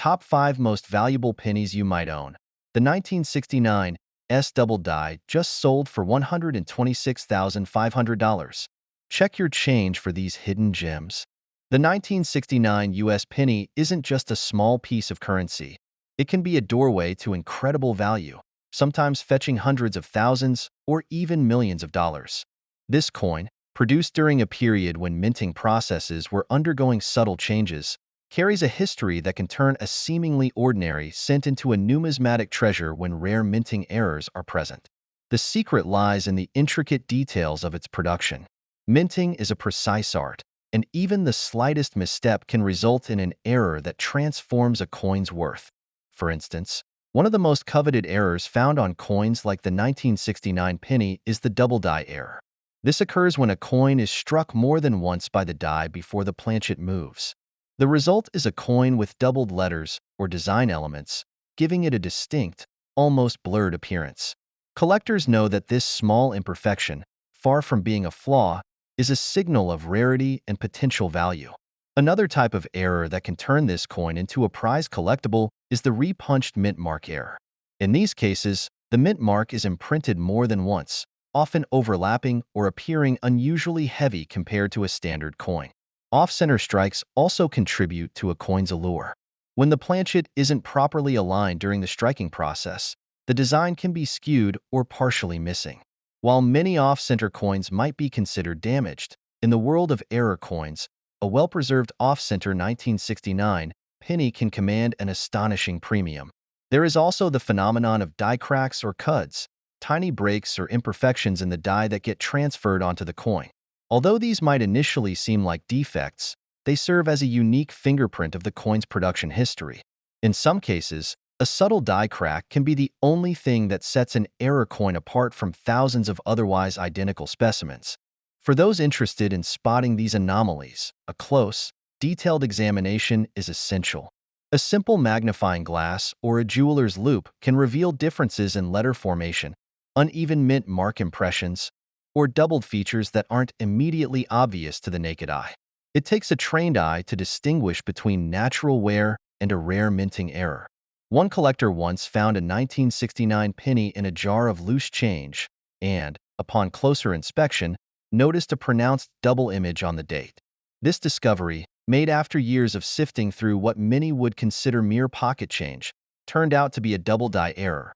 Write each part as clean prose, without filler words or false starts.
Top 5 Most Valuable Pennies You Might Own. The 1969 S double die just sold for $126,500. Check your change for these hidden gems. The 1969 US penny isn't just a small piece of currency. It can be a doorway to incredible value, sometimes fetching hundreds of thousands or even millions of dollars. This coin, produced during a period when minting processes were undergoing subtle changes, carries a history that can turn a seemingly ordinary cent into a numismatic treasure when rare minting errors are present. The secret lies in the intricate details of its production. Minting is a precise art, and even the slightest misstep can result in an error that transforms a coin's worth. For instance, one of the most coveted errors found on coins like the 1969 penny is the double die error. This occurs when a coin is struck more than once by the die before the planchet moves. The result is a coin with doubled letters or design elements, giving it a distinct, almost blurred appearance. Collectors know that this small imperfection, far from being a flaw, is a signal of rarity and potential value. Another type of error that can turn this coin into a prize collectible is the repunched mint mark error. In these cases, the mint mark is imprinted more than once, often overlapping or appearing unusually heavy compared to a standard coin. Off-center strikes also contribute to a coin's allure. When the planchet isn't properly aligned during the striking process, the design can be skewed or partially missing. While many off-center coins might be considered damaged, in the world of error coins, a well-preserved off-center 1969 penny can command an astonishing premium. There is also the phenomenon of die cracks or cuds, tiny breaks or imperfections in the die that get transferred onto the coin. Although these might initially seem like defects, they serve as a unique fingerprint of the coin's production history. In some cases, a subtle die crack can be the only thing that sets an error coin apart from thousands of otherwise identical specimens. For those interested in spotting these anomalies, a close, detailed examination is essential. A simple magnifying glass or a jeweler's loupe can reveal differences in letter formation, uneven mint mark impressions, or doubled features that aren't immediately obvious to the naked eye. It takes a trained eye to distinguish between natural wear and a rare minting error. One collector once found a 1969 penny in a jar of loose change and, upon closer inspection, noticed a pronounced double image on the date. This discovery, made after years of sifting through what many would consider mere pocket change, turned out to be a double die error.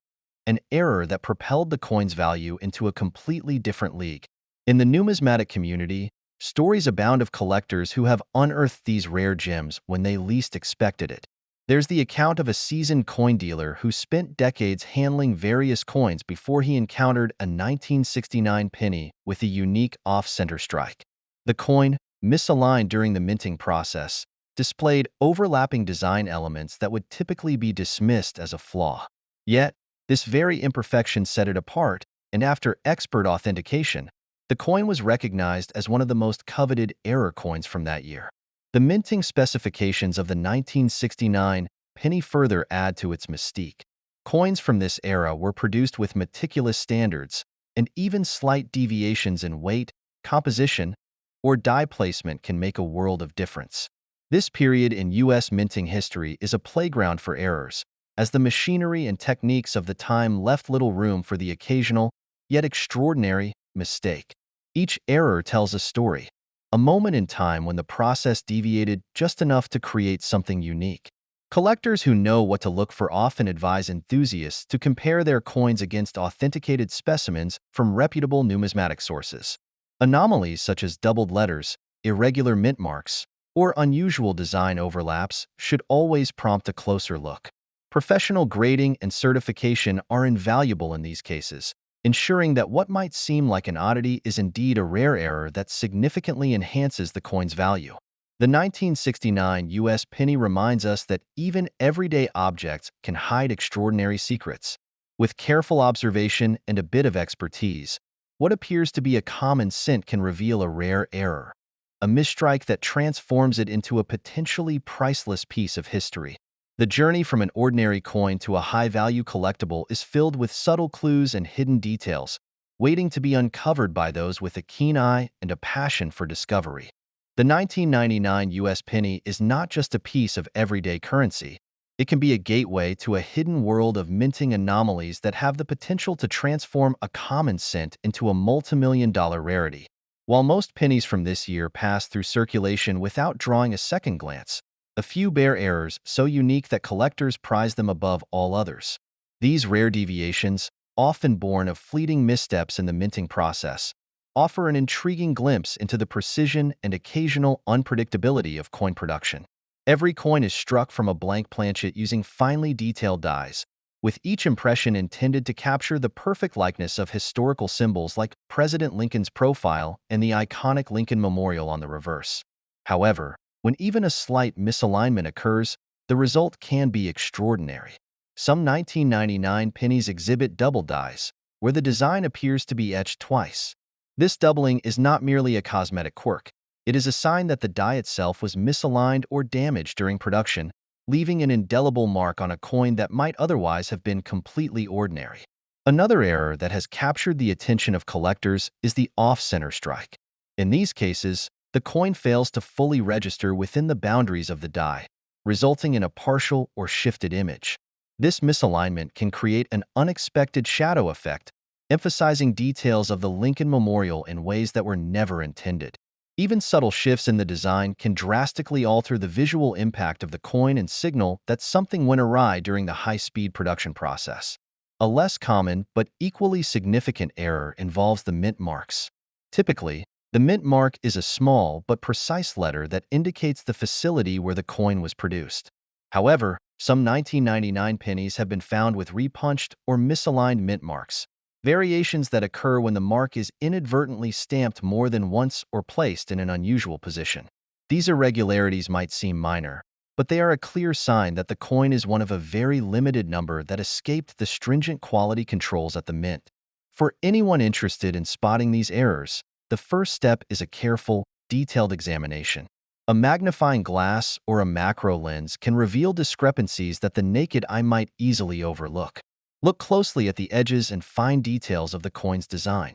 An error that propelled the coin's value into a completely different league. In the numismatic community, stories abound of collectors who have unearthed these rare gems when they least expected it. There's the account of a seasoned coin dealer who spent decades handling various coins before he encountered a 1969 penny with a unique off-center strike. The coin, misaligned during the minting process, displayed overlapping design elements that would typically be dismissed as a flaw. Yet, this very imperfection set it apart, and after expert authentication, the coin was recognized as one of the most coveted error coins from that year. The minting specifications of the 1969 penny further add to its mystique. Coins from this era were produced with meticulous standards, and even slight deviations in weight, composition, or die placement can make a world of difference. This period in U.S. minting history is a playground for errors, as the machinery and techniques of the time left little room for the occasional, yet extraordinary, mistake. Each error tells a story, a moment in time when the process deviated just enough to create something unique. Collectors who know what to look for often advise enthusiasts to compare their coins against authenticated specimens from reputable numismatic sources. Anomalies such as doubled letters, irregular mint marks, or unusual design overlaps should always prompt a closer look. Professional grading and certification are invaluable in these cases, ensuring that what might seem like an oddity is indeed a rare error that significantly enhances the coin's value. The 1969 US penny reminds us that even everyday objects can hide extraordinary secrets. With careful observation and a bit of expertise, what appears to be a common cent can reveal a rare error, a misstrike that transforms it into a potentially priceless piece of history. The journey from an ordinary coin to a high-value collectible is filled with subtle clues and hidden details, waiting to be uncovered by those with a keen eye and a passion for discovery. The 1999 US penny is not just a piece of everyday currency. It can be a gateway to a hidden world of minting anomalies that have the potential to transform a common cent into a multimillion-dollar rarity. While most pennies from this year pass through circulation without drawing a second glance, a few bear errors so unique that collectors prize them above all others. These rare deviations, often born of fleeting missteps in the minting process, offer an intriguing glimpse into the precision and occasional unpredictability of coin production. Every coin is struck from a blank planchet using finely detailed dies, with each impression intended to capture the perfect likeness of historical symbols like President Lincoln's profile and the iconic Lincoln Memorial on the reverse. However, when even a slight misalignment occurs, the result can be extraordinary. Some 1999 pennies exhibit double dies, where the design appears to be etched twice. This doubling is not merely a cosmetic quirk. It is a sign that the die itself was misaligned or damaged during production, leaving an indelible mark on a coin that might otherwise have been completely ordinary. Another error that has captured the attention of collectors is the off-center strike. In these cases, the coin fails to fully register within the boundaries of the die, resulting in a partial or shifted image. This misalignment can create an unexpected shadow effect, emphasizing details of the Lincoln Memorial in ways that were never intended. Even subtle shifts in the design can drastically alter the visual impact of the coin and signal that something went awry during the high-speed production process. A less common but equally significant error involves the mint marks. Typically, the mint mark is a small but precise letter that indicates the facility where the coin was produced. However, some 1999 pennies have been found with repunched or misaligned mint marks, variations that occur when the mark is inadvertently stamped more than once or placed in an unusual position. These irregularities might seem minor, but they are a clear sign that the coin is one of a very limited number that escaped the stringent quality controls at the mint. For anyone interested in spotting these errors, the first step is a careful, detailed examination. A magnifying glass or a macro lens can reveal discrepancies that the naked eye might easily overlook. Look closely at the edges and fine details of the coin's design.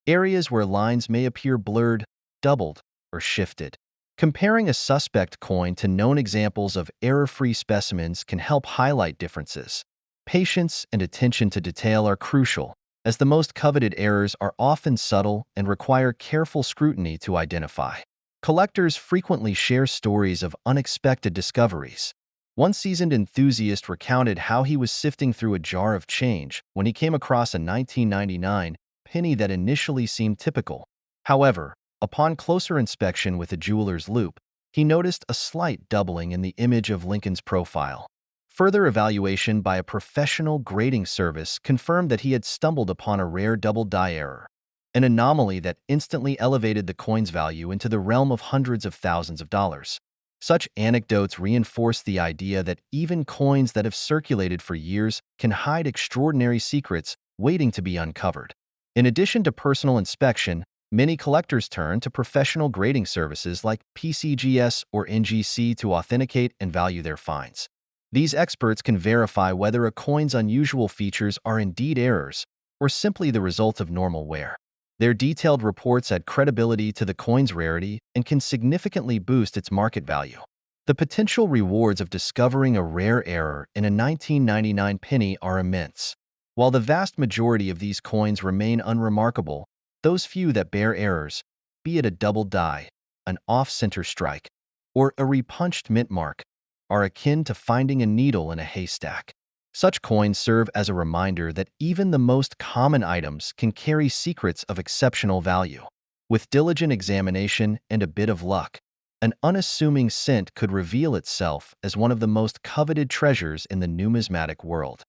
Areas where lines may appear blurred, doubled, or shifted. Comparing a suspect coin to known examples of error-free specimens can help highlight differences. Patience and attention to detail are crucial, as the most coveted errors are often subtle and require careful scrutiny to identify. Collectors frequently share stories of unexpected discoveries. One seasoned enthusiast recounted how he was sifting through a jar of change when he came across a 1999 penny that initially seemed typical. However, upon closer inspection with a jeweler's loupe, he noticed a slight doubling in the image of Lincoln's profile. Further evaluation by a professional grading service confirmed that he had stumbled upon a rare double die error, an anomaly that instantly elevated the coin's value into the realm of hundreds of thousands of dollars. Such anecdotes reinforce the idea that even coins that have circulated for years can hide extraordinary secrets waiting to be uncovered. In addition to personal inspection, many collectors turn to professional grading services like PCGS or NGC to authenticate and value their finds. These experts can verify whether a coin's unusual features are indeed errors or simply the result of normal wear. Their detailed reports add credibility to the coin's rarity and can significantly boost its market value. The potential rewards of discovering a rare error in a 1999 penny are immense. While the vast majority of these coins remain unremarkable, those few that bear errors, be it a double die, an off-center strike, or a repunched mint mark, are akin to finding a needle in a haystack. Such coins serve as a reminder that even the most common items can carry secrets of exceptional value. With diligent examination and a bit of luck, an unassuming cent could reveal itself as one of the most coveted treasures in the numismatic world.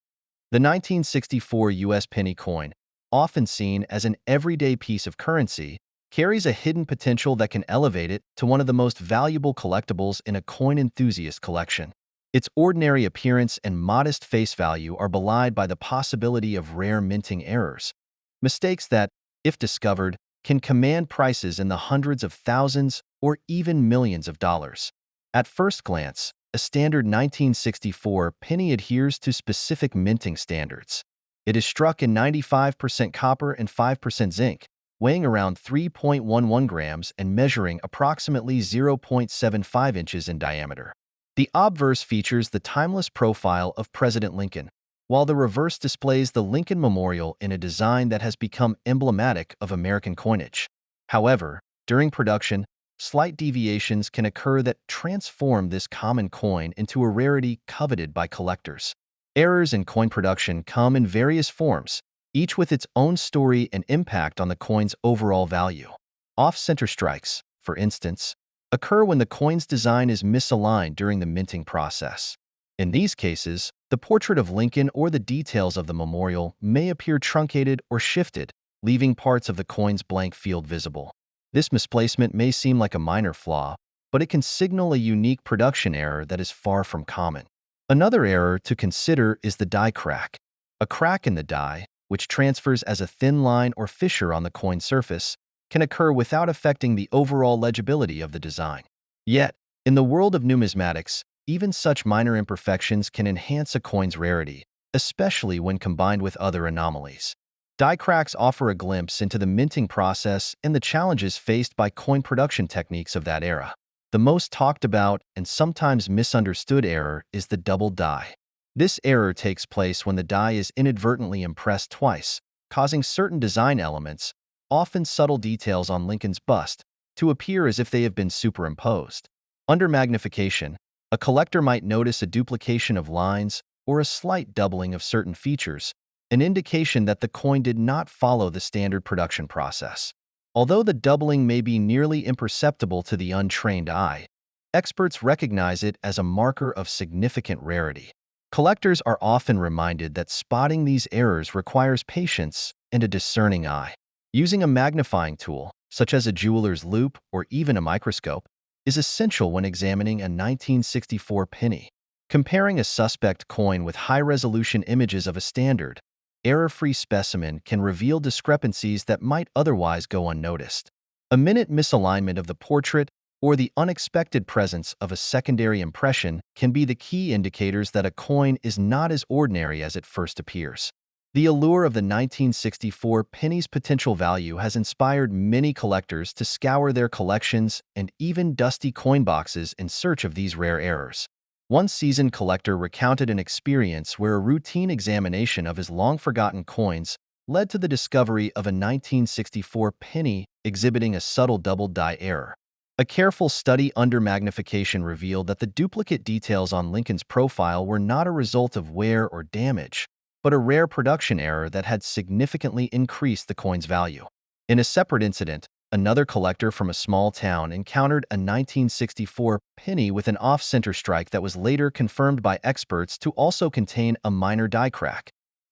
The 1964 U.S. penny coin, often seen as an everyday piece of currency, carries a hidden potential that can elevate it to one of the most valuable collectibles in a coin enthusiast collection. Its ordinary appearance and modest face value are belied by the possibility of rare minting errors, mistakes that, if discovered, can command prices in the hundreds of thousands or even millions of dollars. At first glance, a standard 1964 penny adheres to specific minting standards. It is struck in 95% copper and 5% zinc, weighing around 3.11 grams and measuring approximately 0.75 inches in diameter. The obverse features the timeless profile of President Lincoln, while the reverse displays the Lincoln Memorial in a design that has become emblematic of American coinage. However, during production, slight deviations can occur that transform this common coin into a rarity coveted by collectors. Errors in coin production come in various forms, each with its own story and impact on the coin's overall value. Off-center strikes, for instance, occur when the coin's design is misaligned during the minting process. In these cases, the portrait of Lincoln or the details of the memorial may appear truncated or shifted, leaving parts of the coin's blank field visible. This misplacement may seem like a minor flaw, but it can signal a unique production error that is far from common. Another error to consider is the die crack. A crack in the die, which transfers as a thin line or fissure on the coin surface, can occur without affecting the overall legibility of the design. Yet, in the world of numismatics, even such minor imperfections can enhance a coin's rarity, especially when combined with other anomalies. Die cracks offer a glimpse into the minting process and the challenges faced by coin production techniques of that era. The most talked about and sometimes misunderstood error is the double die. This error takes place when the die is inadvertently impressed twice, causing certain design elements, often subtle details on Lincoln's bust, to appear as if they have been superimposed. Under magnification, a collector might notice a duplication of lines or a slight doubling of certain features, an indication that the coin did not follow the standard production process. Although the doubling may be nearly imperceptible to the untrained eye, experts recognize it as a marker of significant rarity. Collectors are often reminded that spotting these errors requires patience and a discerning eye. Using a magnifying tool, such as a jeweler's loupe or even a microscope, is essential when examining a 1964 penny. Comparing a suspect coin with high-resolution images of a standard, error-free specimen can reveal discrepancies that might otherwise go unnoticed. A minute misalignment of the portrait or the unexpected presence of a secondary impression can be the key indicators that a coin is not as ordinary as it first appears. The allure of the 1964 penny's potential value has inspired many collectors to scour their collections and even dusty coin boxes in search of these rare errors. One seasoned collector recounted an experience where a routine examination of his long-forgotten coins led to the discovery of a 1964 penny exhibiting a subtle double die error. A careful study under magnification revealed that the duplicate details on Lincoln's profile were not a result of wear or damage, but a rare production error that had significantly increased the coin's value. In a separate incident, another collector from a small town encountered a 1964 penny with an off-center strike that was later confirmed by experts to also contain a minor die crack,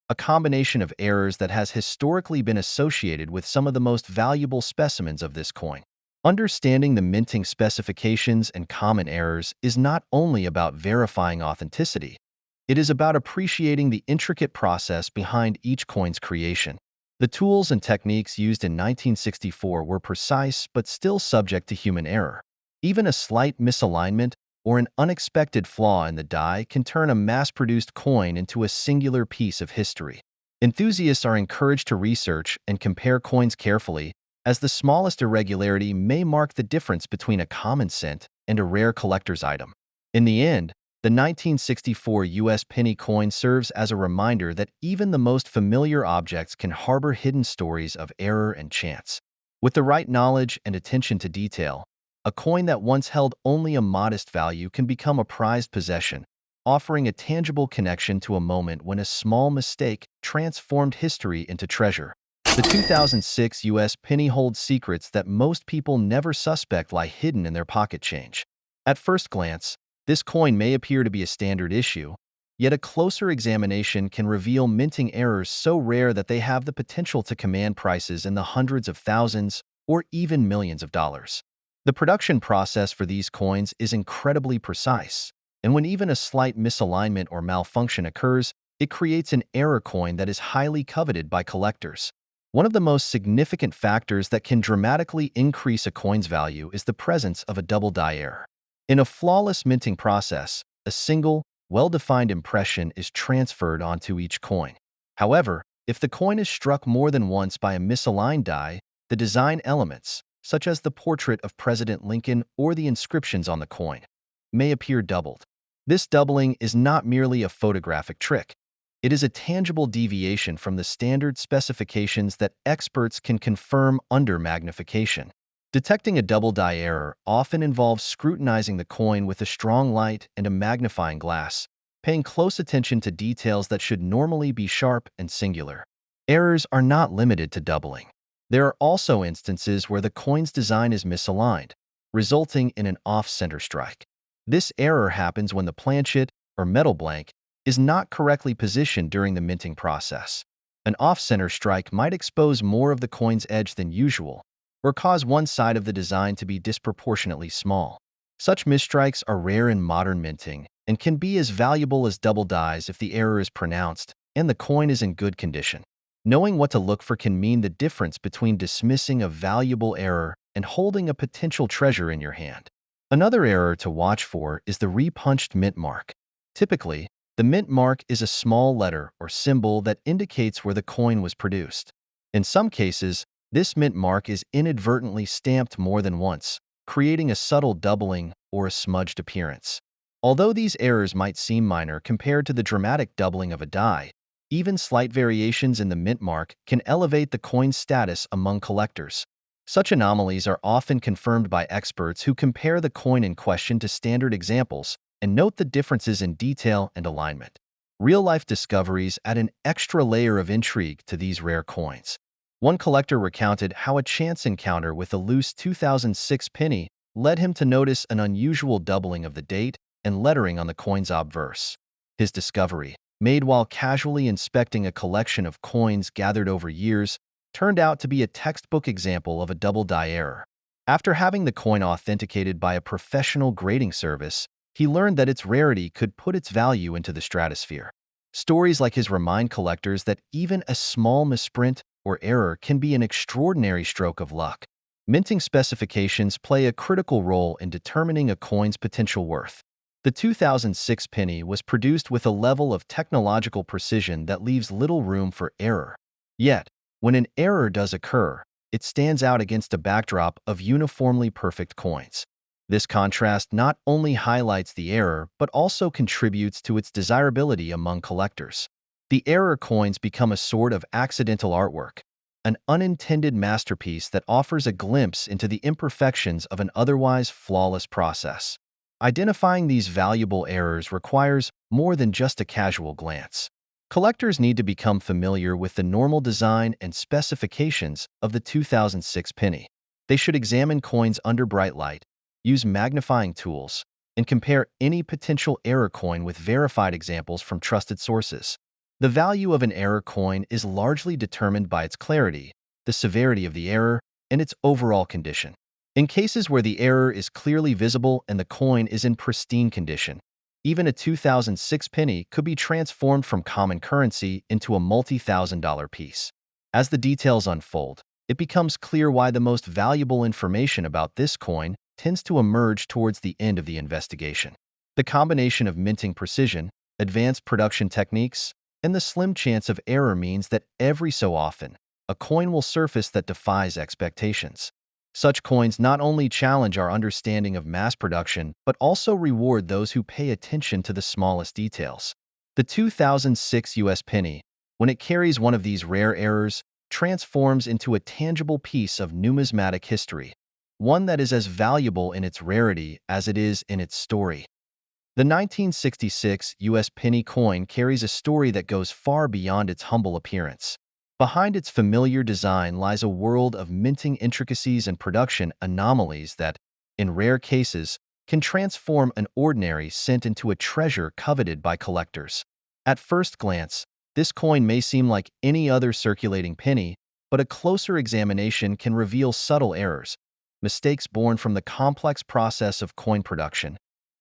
a combination of errors that has historically been associated with some of the most valuable specimens of this coin. Understanding the minting specifications and common errors is not only about verifying authenticity, it is about appreciating the intricate process behind each coin's creation. The tools and techniques used in 1964 were precise but still subject to human error. Even a slight misalignment or an unexpected flaw in the die can turn a mass-produced coin into a singular piece of history. Enthusiasts are encouraged to research and compare coins carefully, as the smallest irregularity may mark the difference between a common cent and a rare collector's item. In the end, the 1964 U.S. penny coin serves as a reminder that even the most familiar objects can harbor hidden stories of error and chance. With the right knowledge and attention to detail, a coin that once held only a modest value can become a prized possession, offering a tangible connection to a moment when a small mistake transformed history into treasure. The 2006 U.S. penny holds secrets that most people never suspect lie hidden in their pocket change. At first glance, this coin may appear to be a standard issue, yet a closer examination can reveal minting errors so rare that they have the potential to command prices in the hundreds of thousands or even millions of dollars. The production process for these coins is incredibly precise, and when even a slight misalignment or malfunction occurs, it creates an error coin that is highly coveted by collectors. One of the most significant factors that can dramatically increase a coin's value is the presence of a double die error. In a flawless minting process, a single, well-defined impression is transferred onto each coin. However, if the coin is struck more than once by a misaligned die, the design elements, such as the portrait of President Lincoln or the inscriptions on the coin, may appear doubled. This doubling is not merely a photographic trick. It is a tangible deviation from the standard specifications that experts can confirm under magnification. Detecting a double die error often involves scrutinizing the coin with a strong light and a magnifying glass, paying close attention to details that should normally be sharp and singular. Errors are not limited to doubling. There are also instances where the coin's design is misaligned, resulting in an off-center strike. This error happens when the planchet, or metal blank, is not correctly positioned during the minting process. An off-center strike might expose more of the coin's edge than usual, or cause one side of the design to be disproportionately small. Such misstrikes are rare in modern minting and can be as valuable as double dies if the error is pronounced and the coin is in good condition. Knowing what to look for can mean the difference between dismissing a valuable error and holding a potential treasure in your hand. Another error to watch for is the repunched mint mark. Typically, the mint mark is a small letter or symbol that indicates where the coin was produced. In some cases, this mint mark is inadvertently stamped more than once, creating a subtle doubling or a smudged appearance. Although these errors might seem minor compared to the dramatic doubling of a die, even slight variations in the mint mark can elevate the coin's status among collectors. Such anomalies are often confirmed by experts who compare the coin in question to standard examples and note the differences in detail and alignment. Real-life discoveries add an extra layer of intrigue to these rare coins. One collector recounted how a chance encounter with a loose 2006 penny led him to notice an unusual doubling of the date and lettering on the coin's obverse. His discovery, made while casually inspecting a collection of coins gathered over years, turned out to be a textbook example of a double die error. After having the coin authenticated by a professional grading service, he learned that its rarity could put its value into the stratosphere. Stories like his remind collectors that even a small misprint or error can be an extraordinary stroke of luck. Minting specifications play a critical role in determining a coin's potential worth. The 2006 penny was produced with a level of technological precision that leaves little room for error. Yet, when an error does occur, it stands out against a backdrop of uniformly perfect coins. This contrast not only highlights the error but also contributes to its desirability among collectors. The error coins become a sort of accidental artwork, an unintended masterpiece that offers a glimpse into the imperfections of an otherwise flawless process. Identifying these valuable errors requires more than just a casual glance. Collectors need to become familiar with the normal design and specifications of the 2006 penny. They should examine coins under bright light, use magnifying tools, and compare any potential error coin with verified examples from trusted sources. The value of an error coin is largely determined by its clarity, the severity of the error, and its overall condition. In cases where the error is clearly visible and the coin is in pristine condition, even a 2006 penny could be transformed from common currency into a multi-thousand-dollar piece. As the details unfold, it becomes clear why the most valuable information about this coin tends to emerge towards the end of the investigation. The combination of minting precision, advanced production techniques, and the slim chance of error means that every so often, a coin will surface that defies expectations. Such coins not only challenge our understanding of mass production, but also reward those who pay attention to the smallest details. The 2006 US penny, when it carries one of these rare errors, transforms into a tangible piece of numismatic history, one that is as valuable in its rarity as it is in its story. The 1966 US penny coin carries a story that goes far beyond its humble appearance. Behind its familiar design lies a world of minting intricacies and production anomalies that, in rare cases, can transform an ordinary cent into a treasure coveted by collectors. At first glance, this coin may seem like any other circulating penny, but a closer examination can reveal subtle errors, mistakes born from the complex process of coin production,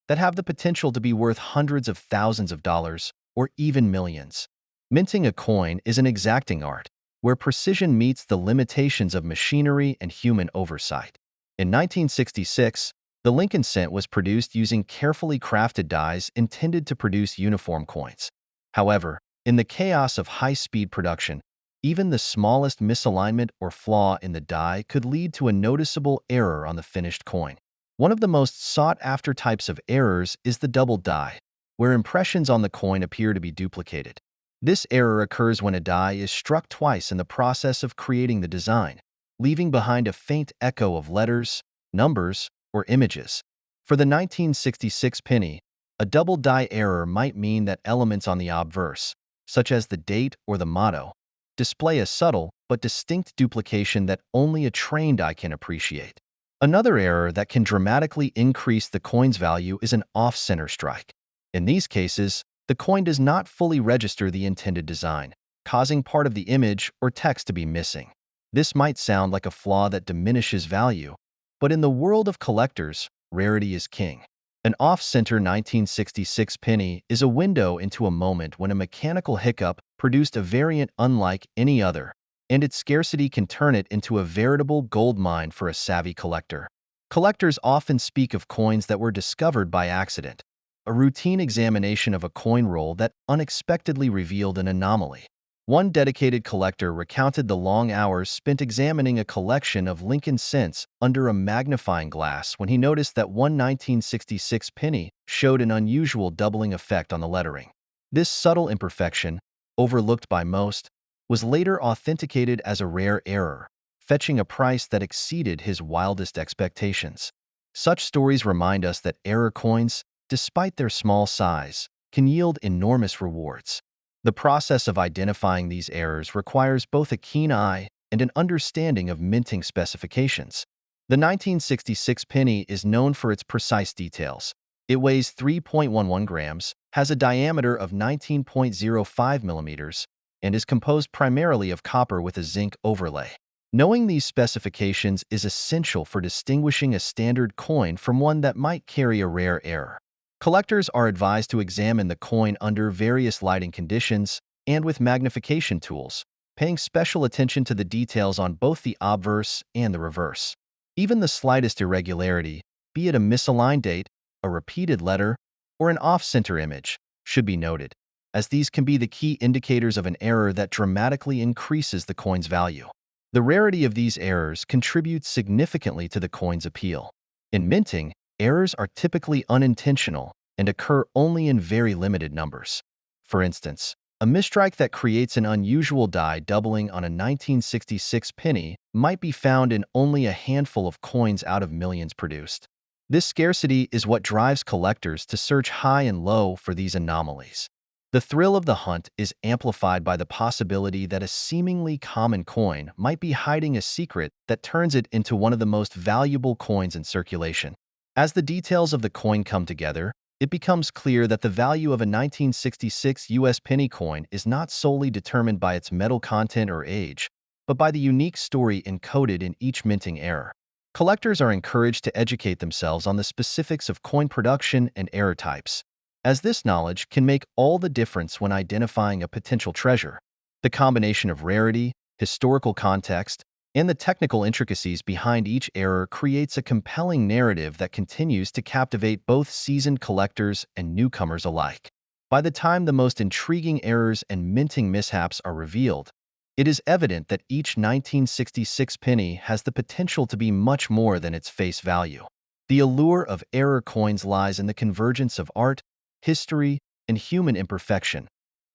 that have the potential to be worth hundreds of thousands of dollars or even millions. Minting a coin is an exacting art, where precision meets the limitations of machinery and human oversight. In 1966, the Lincoln cent was produced using carefully crafted dies intended to produce uniform coins. However, in the chaos of high-speed production, even the smallest misalignment or flaw in the die could lead to a noticeable error on the finished coin. One of the most sought-after types of errors is the double die, where impressions on the coin appear to be duplicated. This error occurs when a die is struck twice in the process of creating the design, leaving behind a faint echo of letters, numbers, or images. For the 1966 penny, a double die error might mean that elements on the obverse, such as the date or the motto, display a subtle but distinct duplication that only a trained eye can appreciate. Another error that can dramatically increase the coin's value is an off-center strike. In these cases, the coin does not fully register the intended design, causing part of the image or text to be missing. This might sound like a flaw that diminishes value, but in the world of collectors, rarity is king. An off-center 1966 penny is a window into a moment when a mechanical hiccup produced a variant unlike any other, and its scarcity can turn it into a veritable gold mine for a savvy collector. Collectors often speak of coins that were discovered by accident, a routine examination of a coin roll that unexpectedly revealed an anomaly. One dedicated collector recounted the long hours spent examining a collection of Lincoln cents under a magnifying glass when he noticed that one 1966 penny showed an unusual doubling effect on the lettering. This subtle imperfection, overlooked by most, was later authenticated as a rare error, fetching a price that exceeded his wildest expectations. Such stories remind us that error coins, despite their small size, can yield enormous rewards. The process of identifying these errors requires both a keen eye and an understanding of minting specifications. The 1966 penny is known for its precise details. It weighs 3.11 grams, has a diameter of 19.05 millimeters, and is composed primarily of copper with a zinc overlay. Knowing these specifications is essential for distinguishing a standard coin from one that might carry a rare error. Collectors are advised to examine the coin under various lighting conditions and with magnification tools, paying special attention to the details on both the obverse and the reverse. Even the slightest irregularity, be it a misaligned date, a repeated letter, or an off-center image, should be noted, as these can be the key indicators of an error that dramatically increases the coin's value. The rarity of these errors contributes significantly to the coin's appeal. In minting, errors are typically unintentional and occur only in very limited numbers. For instance, a mistrike that creates an unusual die doubling on a 1966 penny might be found in only a handful of coins out of millions produced. This scarcity is what drives collectors to search high and low for these anomalies. The thrill of the hunt is amplified by the possibility that a seemingly common coin might be hiding a secret that turns it into one of the most valuable coins in circulation. As the details of the coin come together, it becomes clear that the value of a 1966 US penny coin is not solely determined by its metal content or age, but by the unique story encoded in each minting error. Collectors are encouraged to educate themselves on the specifics of coin production and error types, as this knowledge can make all the difference when identifying a potential treasure. The combination of rarity, historical context, and the technical intricacies behind each error creates a compelling narrative that continues to captivate both seasoned collectors and newcomers alike. By the time the most intriguing errors and minting mishaps are revealed, it is evident that each 1966 penny has the potential to be much more than its face value. The allure of error coins lies in the convergence of art, history, and human imperfection,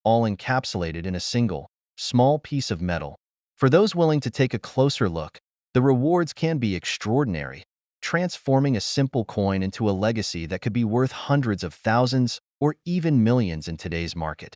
all encapsulated in a single, small piece of metal. For those willing to take a closer look, the rewards can be extraordinary, transforming a simple coin into a legacy that could be worth hundreds of thousands or even millions in today's market.